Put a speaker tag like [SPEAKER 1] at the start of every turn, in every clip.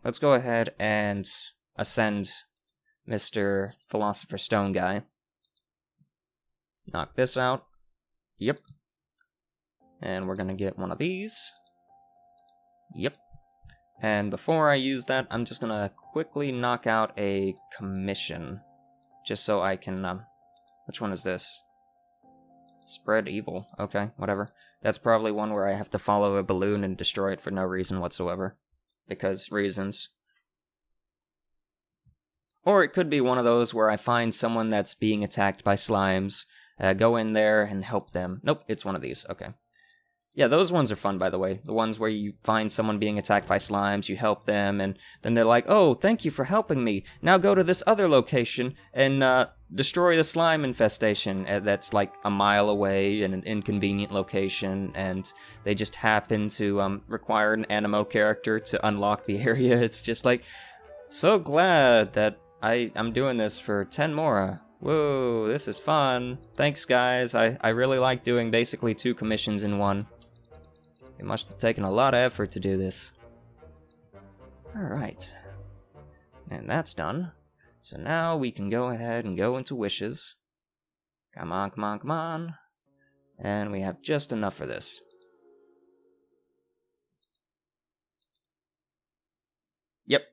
[SPEAKER 1] let's go ahead and ascend Mr. Philosopher's Stone guy. Knock this out. Yep. And we're gonna get one of these. Yep. And before I use that, I'm just gonna quickly knock out a commission. Just so I can, which one is this? Spread evil. Okay, whatever. That's probably one where I have to follow a balloon and destroy it for no reason whatsoever. Because reasons. Or it could be one of those where I find someone that's being attacked by slimes, go in there and help them. Nope, it's one of these. Okay. Yeah, those ones are fun, by the way. The ones where you find someone being attacked by slimes, you help them, and then they're like, oh, thank you for helping me. Now go to this other location and destroy the slime infestation that's like a mile away in an inconvenient location, and they just happen to require an animo character to unlock the area. It's just like, so glad that I'm doing this for 10 more. Whoa, this is fun. Thanks, guys. I really like doing basically 2 commissions in one. It must have taken a lot of effort to do this. Alright. And that's done. So now we can go ahead and go into wishes. Come on, come on, come on. And we have just enough for this. Yep,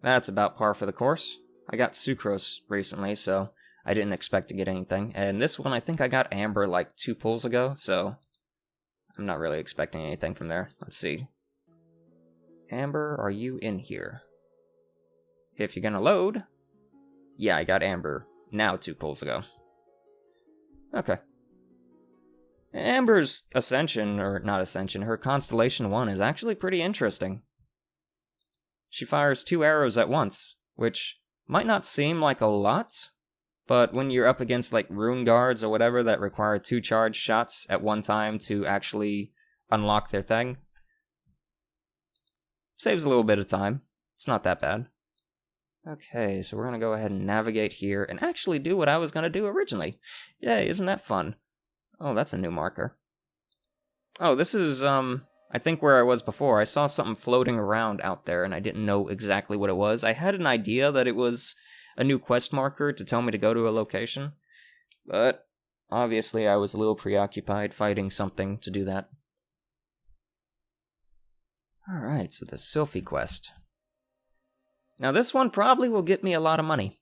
[SPEAKER 1] that's about par for the course. I got sucrose recently, so I didn't expect to get anything. And this one, I think I got amber like 2 pulls ago, so I'm not really expecting anything from there. Let's see. Amber, are you in here? If you're gonna load... Yeah, I got amber now 2 pulls ago. Okay. Amber's ascension, or not ascension, her constellation 1 is actually pretty interesting. She fires 2 arrows at once, which might not seem like a lot, but when you're up against like rune guards or whatever that require 2 charge shots at one time to actually unlock their thing, saves a little bit of time. It's not that bad. Okay, so we're gonna go ahead and navigate here and actually do what I was gonna do originally. Yay, isn't that fun? Oh, that's a new marker. Oh, this is, I think where I was before. I saw something floating around out there and I didn't know exactly what it was. I had an idea that it was a new quest marker to tell me to go to a location, but obviously I was a little preoccupied fighting something to do that. Alright, so the Sylphie quest. Now this one probably will get me a lot of money.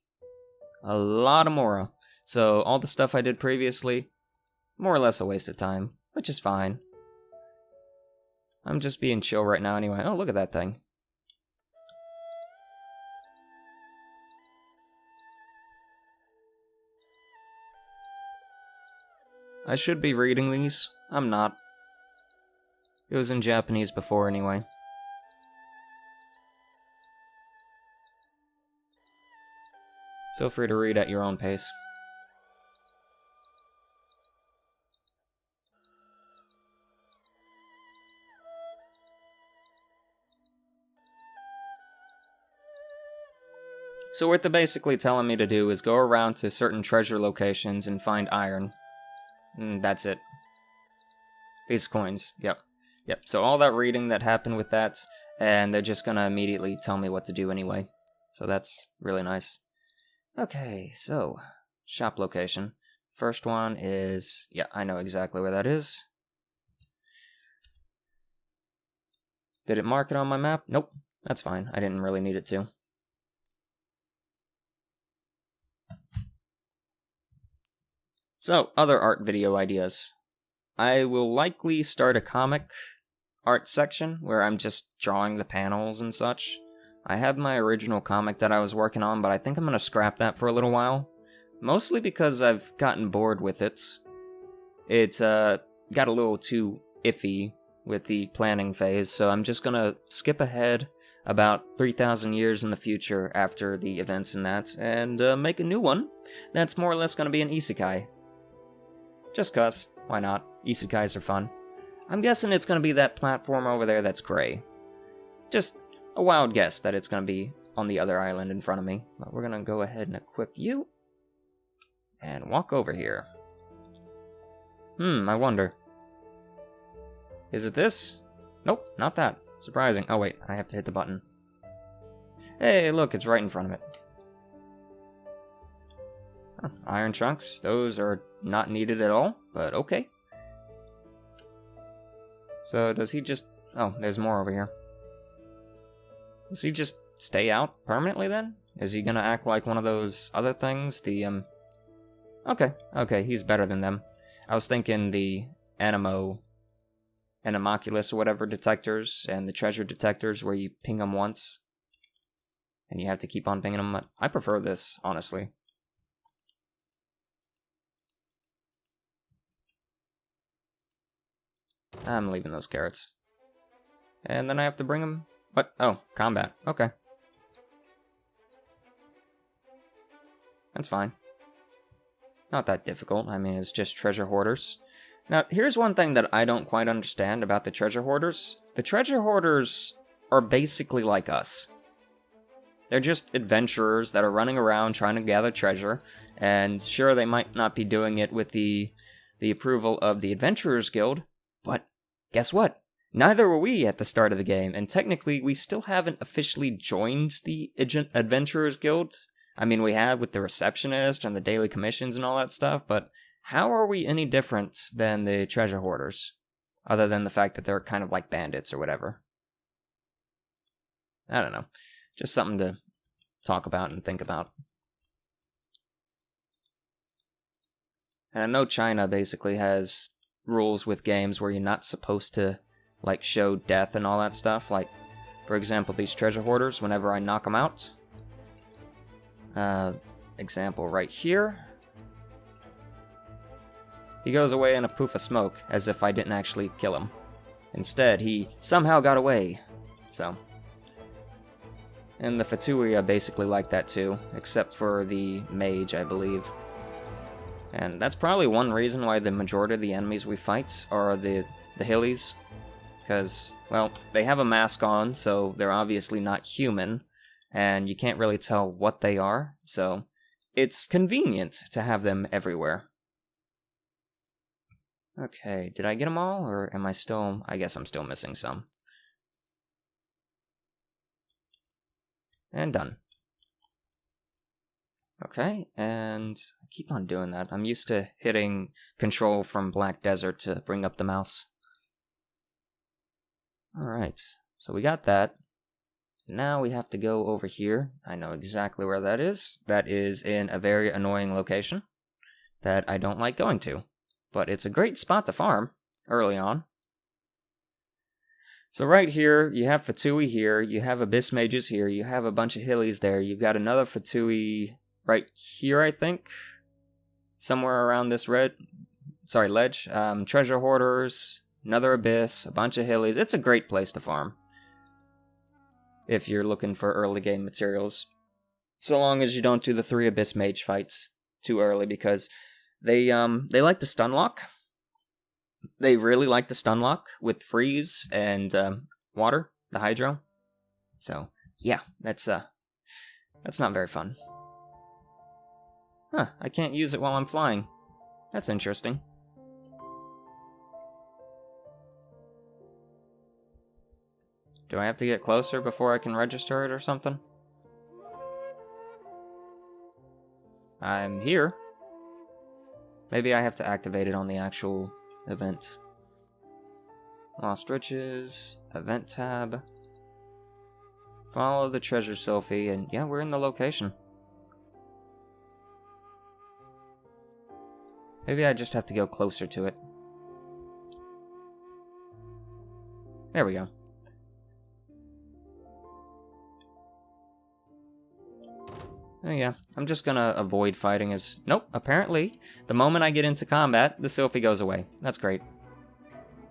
[SPEAKER 1] A lot of Mora. So all the stuff I did previously, more or less a waste of time, which is fine. I'm just being chill right now anyway. Oh, look at that thing. I should be reading these. I'm not. It was in Japanese before anyway. Feel free to read at your own pace. So what they're basically telling me to do is go around to certain treasure locations and find iron. That's it. These coins, yep. Yep, so all that reading that happened with that, and they're just gonna immediately tell me what to do anyway. So that's really nice. Okay, so, shop location. First one is, yeah, I know exactly where that is. Did it mark it on my map? Nope, that's fine. I didn't really need it to. So, other art video ideas. I will likely start a comic art section where I'm just drawing the panels and such. I have my original comic that I was working on, but I think I'm going to scrap that for a little while. Mostly because I've gotten bored with it. It's got a little too iffy with the planning phase, so I'm just going to skip ahead about 3,000 years in the future after the events in that, and make a new one that's more or less going to be an isekai. Just cuz, why not? Isekais are fun. I'm guessing it's going to be that platform over there that's gray. Just a wild guess that it's going to be on the other island in front of me. But we're going to go ahead and equip you. And walk over here. I wonder. Is it this? Nope, not that. Surprising. Oh wait, I have to hit the button. Hey, look, it's right in front of it. Huh, iron trunks, those are not needed at all, but okay. So does he just... Oh, there's more over here. Does he just stay out permanently then? Is he gonna act like one of those other things? The, Okay, he's better than them. I was thinking the Animoculus or whatever detectors and the treasure detectors where you ping them once and you have to keep on pinging them. I prefer this, honestly. I'm leaving those carrots. And then I have to bring them... What? Oh, combat. Okay. That's fine. Not that difficult. I mean, it's just treasure hoarders. Now, here's one thing that I don't quite understand about the treasure hoarders. The treasure hoarders are basically like us. They're just adventurers that are running around trying to gather treasure, and sure, they might not be doing it with the approval of the Adventurers Guild, but guess what? Neither were we at the start of the game, and technically, we still haven't officially joined the Adventurers Guild. I mean, we have with the receptionist and the daily commissions and all that stuff, but how are we any different than the treasure hoarders? Other than the fact that they're kind of like bandits or whatever. I don't know. Just something to talk about and think about. And I know China basically has rules with games where you're not supposed to, like, show death and all that stuff. Like, for example, these treasure hoarders, whenever I knock them out. Example right here. He goes away in a poof of smoke, as if I didn't actually kill him. Instead, he somehow got away. So. And the Fatui are basically like that too, except for the mage, I believe. And that's probably one reason why the majority of the enemies we fight are the Hillies. Because, well, they have a mask on, so they're obviously not human, and you can't really tell what they are, so it's convenient to have them everywhere. Okay, did I get them all, or am I still... I guess I'm still missing some. And done. Okay, and I keep on doing that. I'm used to hitting Control from Black Desert to bring up the mouse. Alright, so we got that. Now we have to go over here. I know exactly where that is. That is in a very annoying location that I don't like going to. But it's a great spot to farm early on. So right here, you have Fatui here, you have Abyss Mages here, you have a bunch of Hillies there, you've got another Fatui right here, I think. Somewhere around this ledge. Treasure Hoarders, another Abyss, a bunch of Hillies. It's a great place to farm. If you're looking for early game materials. So long as you don't do the 3 Abyss Mage fights too early, because they like to stun lock. They really like to stun lock with freeze and water, the hydro. So yeah, that's not very fun. Huh, I can't use it while I'm flying. That's interesting. Do I have to get closer before I can register it or something? I'm here. Maybe I have to activate it on the actual event. Lost Riches, Event tab. Follow the treasure Sylphie, and yeah, we're in the location. Maybe I just have to go closer to it. There we go. Oh yeah, I'm just gonna avoid fighting as... Nope, apparently, the moment I get into combat, the Sylphie goes away. That's great.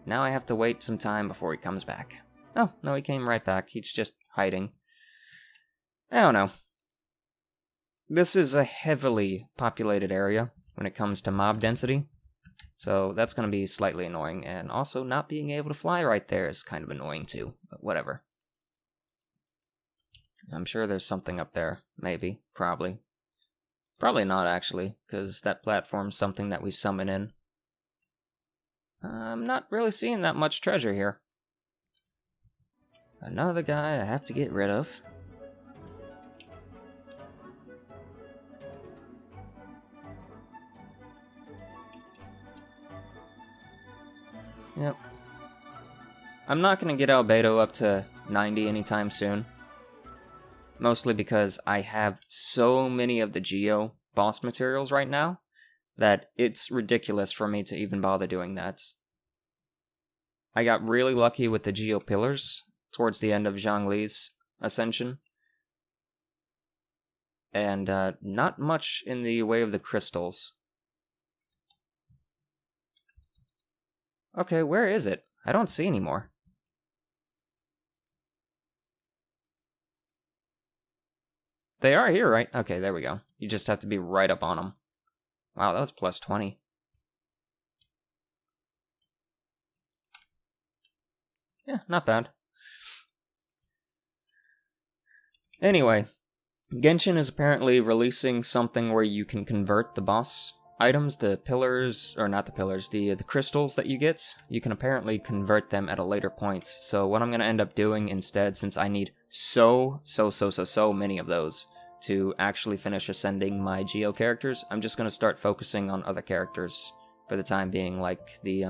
[SPEAKER 1] Now I have to wait some time before he comes back. Oh, no, he came right back. He's just hiding. I don't know. This is a heavily populated area when it comes to mob density. So that's gonna be slightly annoying, and also not being able to fly right there is kind of annoying too, but whatever. I'm sure there's something up there. Maybe. Probably. Probably not, actually, because that platform's something that we summon in. I'm not really seeing that much treasure here. Another guy I have to get rid of. Yep. I'm not going to get Albedo up to 90 anytime soon. Mostly because I have so many of the Geo boss materials right now that it's ridiculous for me to even bother doing that. I got really lucky with the Geo Pillars towards the end of Zhongli's Ascension. And not much in the way of the crystals. Okay, where is it? I don't see any more. They are here, right? Okay, there we go. You just have to be right up on them. Wow, that was plus 20. Yeah, not bad. Anyway, Genshin is apparently releasing something where you can convert the boss items, the pillars, or not the pillars, the crystals that you get, you can apparently convert them at a later point. So what I'm going to end up doing instead, since I need so many of those to actually finish ascending my Geo characters, I'm just going to start focusing on other characters for the time being, like the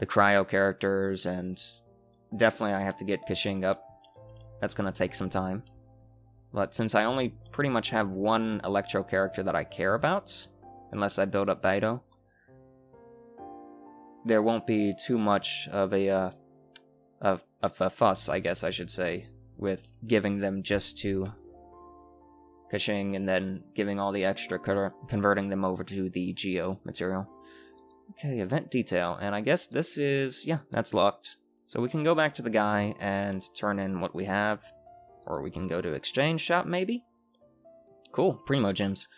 [SPEAKER 1] cryo characters, and definitely I have to get Kashing up. That's going to take some time. But since I only pretty much have one Electro character that I care about, unless I build up Baido, there won't be too much of a fuss, I guess I should say, with giving them just to Kashing and then giving all the extra, converting them over to the Geo material. Okay, event detail, and I guess this is, yeah, that's locked. So we can go back to the guy and turn in what we have, or we can go to exchange shop maybe? Cool, Primo Gems.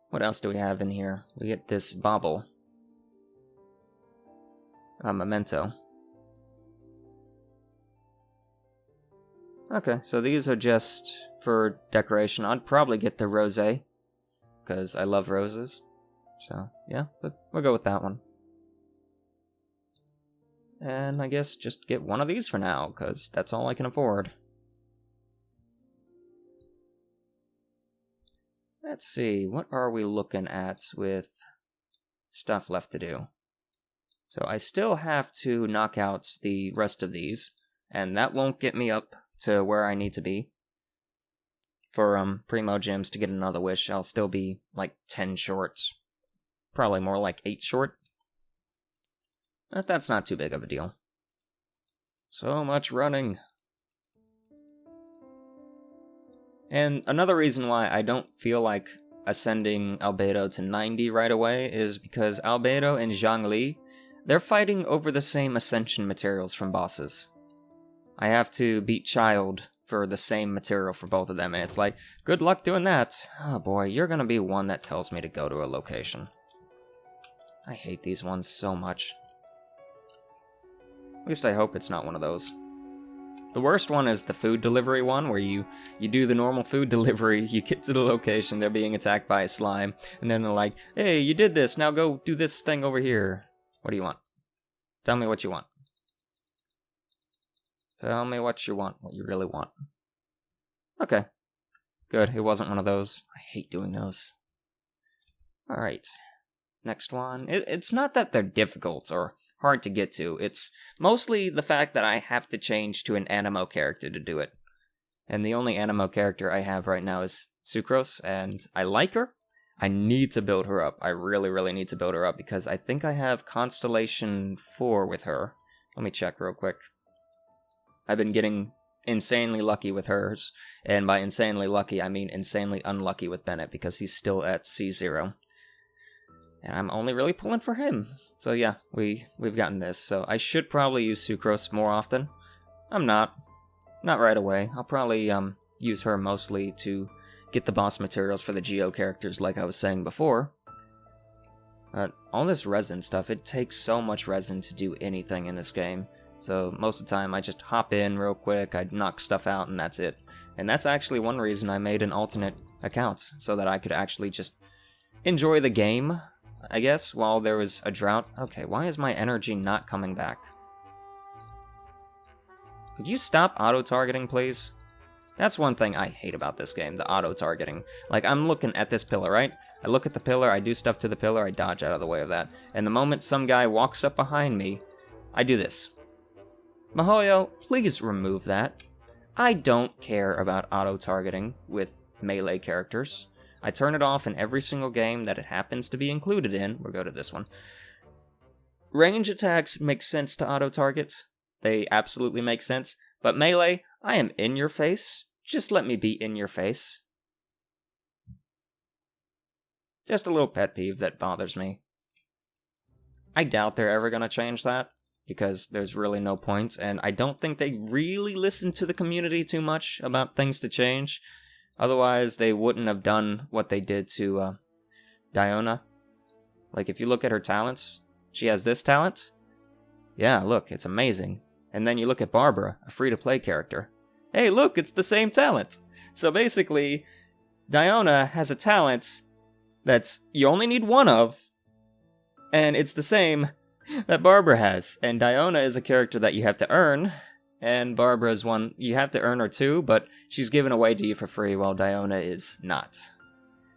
[SPEAKER 1] What else do we have in here? We get this bauble. A memento. Okay, so these are just for decoration. I'd probably get the rosé, because I love roses. So, yeah, but we'll go with that one. And I guess just get one of these for now, because that's all I can afford. Let's see, what are we looking at with stuff left to do? So I still have to knock out the rest of these, and that won't get me up to where I need to be. For Primo Gems to get another wish, I'll still be like 10 short. Probably more like 8 short. But that's not too big of a deal. So much running. And another reason why I don't feel like ascending Albedo to 90 right away is because Albedo and Zhongli, they're fighting over the same ascension materials from bosses. I have to beat Child for the same material for both of them, and it's like, good luck doing that. Oh boy, you're gonna be one that tells me to go to a location. I hate these ones so much. At least I hope it's not one of those. The worst one is the food delivery one, where you do the normal food delivery, you get to the location, they're being attacked by a slime, and then they're like, hey, you did this, now go do this thing over here. What do you want? Tell me what you want. Tell me what you want, what you really want. Okay. Good, it wasn't one of those. I hate doing those. Alright. Next one. It's not that they're difficult or hard to get to. It's mostly the fact that I have to change to an Animo character to do it. And the only Animo character I have right now is Sucrose, and I like her. I need to build her up. I really need to build her up, because I think I have Constellation 4 with her. Let me check real quick. I've been getting insanely lucky with hers, and by insanely lucky, I mean insanely unlucky with Bennett, because he's still at C0. And I'm only really pulling for him. So yeah, we've gotten this. So I should probably use Sucrose more often. I'm not. Not right away. I'll probably use her mostly to get the boss materials for the Geo characters, like I was saying before. All this resin stuff, it takes so much resin to do anything in this game. So most of the time I just hop in real quick, I knock stuff out, and that's it. And that's actually one reason I made an alternate account, so that I could actually just enjoy the game, I guess, while there was a drought. Okay, why is my energy not coming back? Could you stop auto-targeting, please? That's one thing I hate about this game, the auto-targeting. Like, I'm looking at this pillar, right? I look at the pillar, I do stuff to the pillar, I dodge out of the way of that. And the moment some guy walks up behind me, I do this. MiHoYo, please remove that. I don't care about auto-targeting with melee characters. I turn it off in every single game that it happens to be included in. We'll go to this one. Range attacks make sense to auto-target. They absolutely make sense. But melee, I am in your face. Just let me be in your face. Just a little pet peeve that bothers me. I doubt they're ever going to change that, because there's really no point, and I don't think they really listen to the community too much about things to change. Otherwise, they wouldn't have done what they did to Diona. Like, if you look at her talents, she has this talent. Yeah, look, it's amazing. And then you look at Barbara, a free-to-play character. Hey, look, it's the same talent! So basically, Diona has a talent that's you only need one of, and it's the same that Barbara has. And Diona is a character that you have to earn, and Barbara is one you have to earn her too, but she's given away to you for free while Diona is not.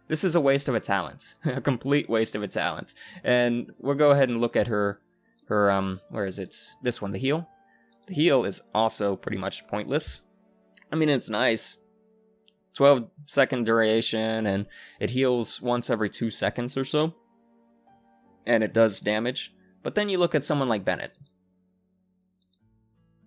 [SPEAKER 1] This is a waste of a talent. A complete waste of a talent. And we'll go ahead and look at her where is it? This one, the heal. The heal is also pretty much pointless. I mean, it's nice. 12-second duration, and it heals once every 2 seconds or so. And it does damage. But then you look at someone like Bennett.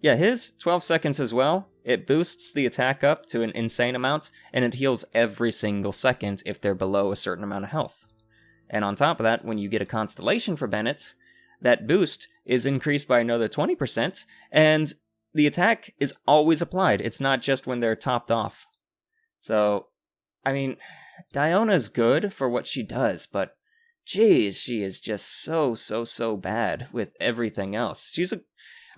[SPEAKER 1] Yeah, his 12 seconds as well. It boosts the attack up to an insane amount, and it heals every single second if they're below a certain amount of health. And on top of that, when you get a constellation for Bennett, that boost is increased by another 20%, and the attack is always applied. It's not just when they're topped off. So, I mean, Diona's good for what she does, but geez, she is just so bad with everything else.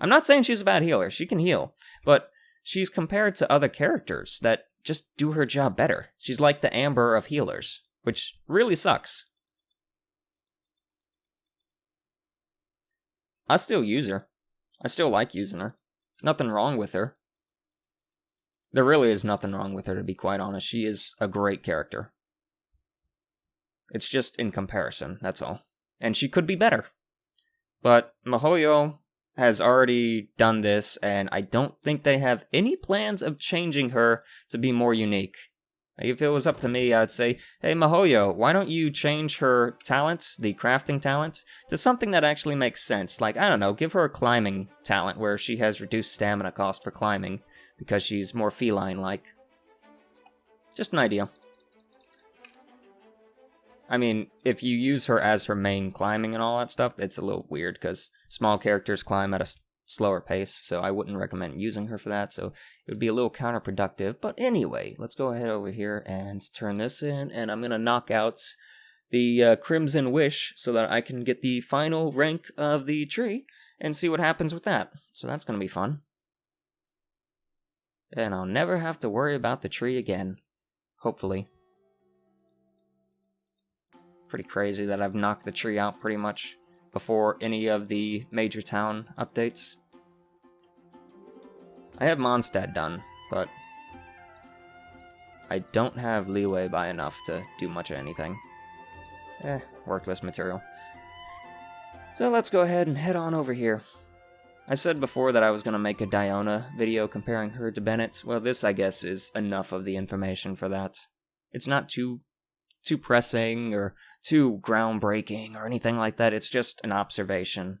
[SPEAKER 1] I'm not saying she's a bad healer, she can heal, but she's compared to other characters that just do her job better. She's like the Amber of healers, which really sucks. I still use her. I still like using her. Nothing wrong with her. There really is nothing wrong with her, to be quite honest. She is a great character. It's just in comparison, that's all. And she could be better. But MiHoYo has already done this, and I don't think they have any plans of changing her to be more unique. If it was up to me, I'd say, hey MiHoYo, why don't you change her talent, the crafting talent, to something that actually makes sense? Like, I don't know, give her a climbing talent where she has reduced stamina cost for climbing, because she's more feline-like. Just an idea. I mean, if you use her as her main climbing and all that stuff, it's a little weird, because small characters climb at a slower pace, so I wouldn't recommend using her for that, so it would be a little counterproductive. But anyway, let's go ahead over here and turn this in, and I'm going to knock out the Crimson Wish so that I can get the final rank of the tree and see what happens with that. So that's going to be fun. And I'll never have to worry about the tree again. Hopefully. Pretty crazy that I've knocked the tree out pretty much before any of the major town updates. I have Mondstadt done, but I don't have leeway by enough to do much of anything. Worthless material. So let's go ahead and head on over here. I said before that I was going to make a Diona video comparing her to Bennett. Well, this, I guess, is enough of the information for that. It's not too pressing or too groundbreaking or anything like that. It's just an observation.